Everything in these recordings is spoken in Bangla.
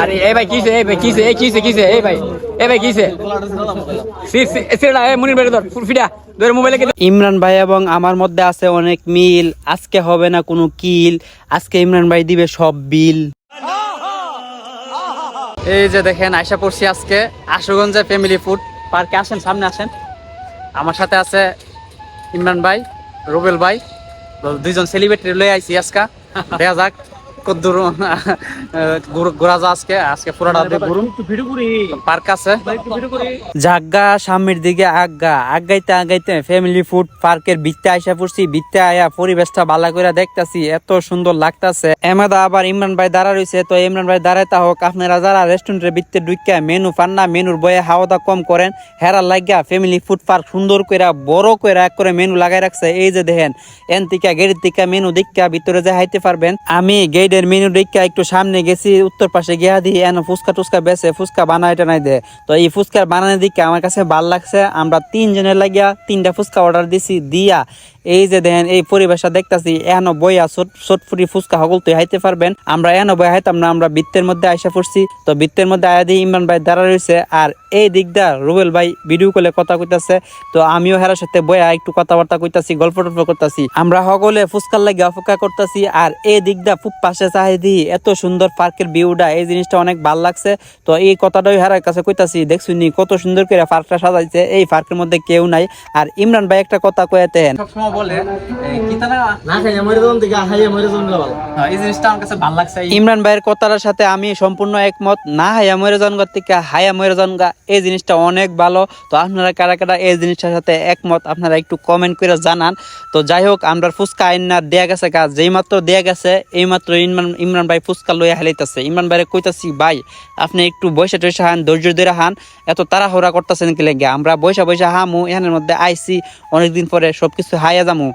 আরে এই ভাই কিছে এই ভাই কিছে এই কিছে কিছে এই ভাই এই ভাই কিছে মুনির ভাই ধর ফিডা ধরে মোবাইলে। ইমরান ভাই এবং আমার মধ্যে আছে অনেক মিল, আজকে হবে না কোনো কিল, আজকে ইমরান ভাই দিবে সব বিল। এই যে দেখেন আয়শা পড়ছি আজকে আশুগঞ্জে ফ্যামিলি ফুড পার্কে। আসেন সামনে আসেন, আমার সাথে আছে ইমরান ভাই, রুবেল ভাই, দুইজন সেলিব্রিটি লয়ে আইছি আজকে। দেখা যাক কদ্দুর ঘোরা যা আজকে আজকে পুরাটা পার্ক আছে জাগা সামনের দিকে আগাইতে আগাইতে ফ্যামিলি ফুড পার্কের ভিত্তে আইসা পড়ছি। ভিত্তে আয়া পরিবেশটা ভালো করে দেখতাছি, এত সুন্দর লাগতাছে। এমাদা আবার ইমরান ভাই দাঁড়া রয়েছে, তো ইমরান ভাই দাঁড়াইতে হোক। আপনারা যারা রেস্টুরেন্টের ভিত্তে ঢুকিয়া মেনু পান না, মেনুর বয়ে হাওয়া দাওয়া কম করেন, হেরা লাগিয়া ফ্যামিলি ফুড পার্ক সুন্দর করে বড় করে এক করে মেনু লাগাই রাখছে। এই যে দেখেন এন থেকে গেটের থেকে মেনু দেখা ভিতরে যে হাইতে পারবেন। আমি গেটের মেনু দেখা একটু সামনে গেছি, উত্তর পাশে গিয়া দিই এন ফুচকা টুচকা বেছে, ফুচকা বানাই টানাই দে। তো এই ফুচকার বানানোর দিকে আমার কাছে ভাল লাগছে। আমরা 3 জনের লাগিয়া 3টা ফুচকা অর্ডার দিছি দিয়া এই যে দেখেন এই পরিবেশটা দেখতাছি। এনো বইয়া চটফুটি ফুচকা সকল তুই হাইতে পারবেন। আমরা এনো বই হাইতাম না, আমরা বৃত্তের মধ্যে আইসা পড়ছি। তো বৃত্তের মধ্যে আয়া দিয়ে ইমরান ভাই দাঁড়া রয়েছে, আর এই দিকটা রুবেল ভাই ভিডিও কলে কথা কইতাছে। তো আমিও হেরার সাথে বইয়া একটু কথাবার্তা কইতাছি, গল্প টল্প করতেছি। আমরা সকলে ফুচকার লাগে অপেক্ষা করতেছি। আর এই দিকটা খুব পাশে চাই দিই, এত সুন্দর পার্কের ভিউটা, এই জিনিসটা অনেক ভাল লাগছে। তো এই কথাটাই হেরার কাছে কইতাছি, দেখছুনি কত সুন্দর করে পার্কটা সাজাইছে। এই পার্কের মধ্যে কেউ নাই। আর ইমরান ভাই একটা কথা কয়েতেন সবসময় বলে ইমরান ভাইয়ের কথার সাথে আমি সম্পূর্ণ একমত। না হাইয়া মরে জনগা থেকে হাইয়া মরে জনগা, এই জিনিসটা অনেক ভালো। তো আপনারা কারা কারা এই জিনিসটার সাথে একমত আপনারা একটু কমেন্ট করে জানান। তো যাই হোক আমরা ফুচকা আইনা দেয়া গেছে কাজ, যেই মাত্র দেয়া গেছে এই মাত্র ইমরান ভাই ফুচকা লইয়া হালাইতেছে। ইমরান ভাইরে কইতাছি ভাই আপনি একটু বৈশা টৈশা হান, ধৈর্য ধরে হান, এত তাড়াহুড়া করতেছেন কি লেগে? আমরা বৈশা বৈশা হামু, এখানের মধ্যে আইসি অনেকদিন পরে সবকিছু হাইয়া যামু।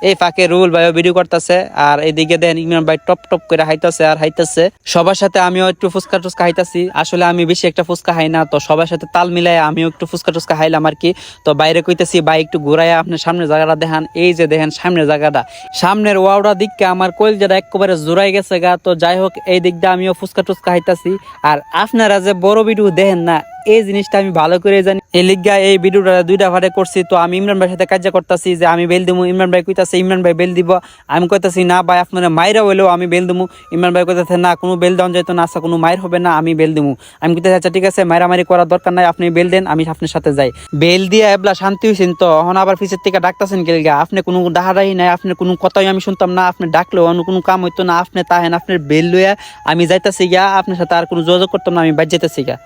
এই ফাঁকে রুবেল ভাইও ভিডিও করতেছে, আর এইদিকে দেন ইমরান ভাই টপ টপ করে হাইতাছে আর হাইতাছে। সবার সাথে আমিও একটু ফুচকা টুচকা হাইতাছি। আসলে আমি বেশি একটা ফুচকা হাই না, তো সবার সাথে তাল মিলাই আমিও একটু ফুচকা টুচকা হাইলাম আর কি। তো বাইরে কইতেছি ভাই একটু ঘুরাইয়া আপনার সামনের জায়গাটা দেখান। এই যে দেখেন সামনের জায়গাটা, সামনের ওয়াওটা দিককে আমার কলজাটা একেবারে জোড়াই গেছে গা। তো যাই হোক এই দিকটা আমিও ফুচকা টুচকা হাইতাছি। আর আপনারা যে বড় ভিডিও দেখেন না, এই জিনিসটা আমি ভালো করে জানি। এই লিগা এই ভিডিওটা 2টা ভাগে করছি। তো আমি ইমরান ভাইয়ের সাথে কাজ করতেছি যে আমি বেল দিবো, ইমরান ভাই কইতাছে ইমরান ভাই বেল দিব। আমি কইতাছি না ভাই আপনারা মাইরা হইলেও আমি বেল দিবো। ইমরান ভাই কইতাছে না কোনো বেল দেওয়া যাইতো না, আচ্ছা কোনো মাইর হবে না, আমি বেল দিবো। আমি কইতাছি আচ্ছা ঠিক আছে মারামারি করার দরকার নাই, আপনি বেল দেন, আমি আপনার সাথে যাই। বেল দিয়ে এবলা শান্তি হইছেন। তো এখন আবার পিছের থেকে ডাকতেছেন গেলগা, আপনি কোনো ডাহারাই নাই, আপনার কোনো কথাই আমি শুনতাম না, আপনি ডাকলেও অন্য কোনো কাম হইতো না, আপনি তাহেন আপনার বেল লইয়া আমি যাইতাছি গিয়া, আপনার সাথে আর কোনো যোগাযোগ করতাম না, আমি বাইর যাইতাছি গা।